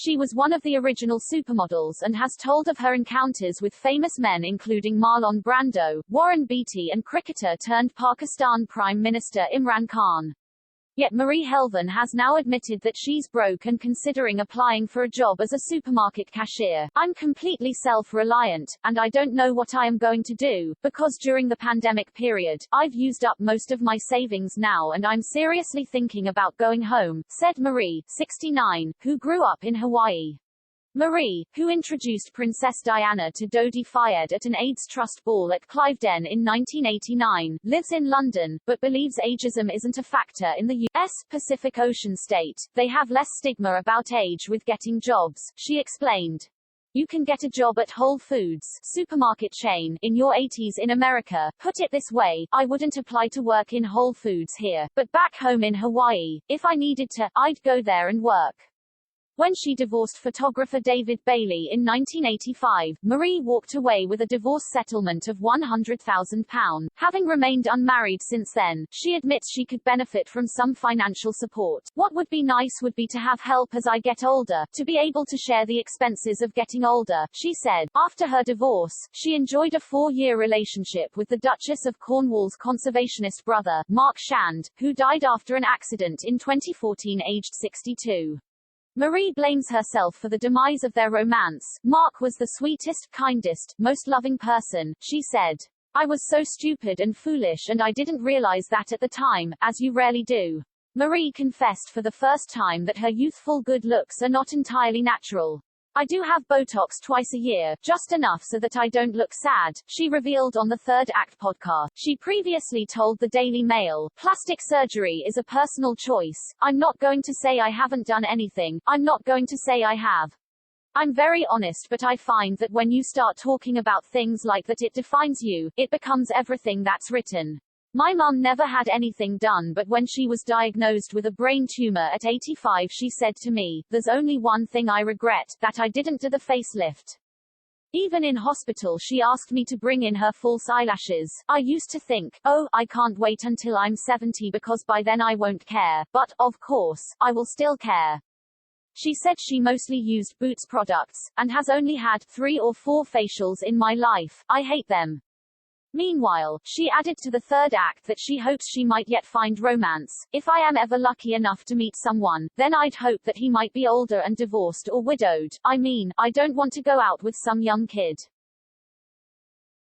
She was one of the original supermodels and has told of her encounters with famous men including Marlon Brando, Warren Beatty and cricketer-turned-Pakistan Prime Minister Imran Khan. Yet Marie Helvin has now admitted that she's broke and considering applying for a job as a supermarket cashier. I'm completely self-reliant, and I don't know what I am going to do, because during the pandemic period, I've used up most of my savings now and I'm seriously thinking about going home, said Marie, 69, who grew up in Hawaii. Marie, who introduced Princess Diana to Dodi Fayed at an AIDS Trust ball at Cliveden in 1989, lives in London, but believes ageism isn't a factor in the U.S. Pacific Ocean state. They have less stigma about age with getting jobs, she explained. You can get a job at Whole Foods, supermarket chain, in your 80s in America. Put it this way, I wouldn't apply to work in Whole Foods here, but back home in Hawaii, if I needed to, I'd go there and work. When she divorced photographer David Bailey in 1985, Marie walked away with a divorce settlement of £100,000. Having remained unmarried since then, she admits she could benefit from some financial support. What would be nice would be to have help as I get older, to be able to share the expenses of getting older, she said. After her divorce, she enjoyed a 4-year relationship with the Duchess of Cornwall's conservationist brother, Mark Shand, who died after an accident in 2014 aged 62. Marie blames herself for the demise of their romance. Mark was the sweetest, kindest, most loving person, she said. I was so stupid and foolish and I didn't realize that at the time, as you rarely do. Marie confessed for the first time that her youthful good looks are not entirely natural. I do have Botox twice a year, just enough so that I don't look sad, she revealed on the Third Act podcast. She previously told the Daily Mail, plastic surgery is a personal choice. I'm not going to say I haven't done anything. I'm not going to say I have. I'm very honest, but I find that when you start talking about things like that it defines you, it becomes everything that's written. My mum never had anything done, but when she was diagnosed with a brain tumor at 85 she said to me, there's only one thing I regret, that I didn't do the facelift. Even in hospital she asked me to bring in her false eyelashes. I used to think, oh, I can't wait until I'm 70 because by then I won't care, but, of course, I will still care. She said she mostly used Boots products, and has only had 3 or 4 facials in my life. I hate them. Meanwhile, she added to the Third Act that she hopes she might yet find romance. If I am ever lucky enough to meet someone, then I'd hope that he might be older and divorced or widowed. I mean, I don't want to go out with some young kid.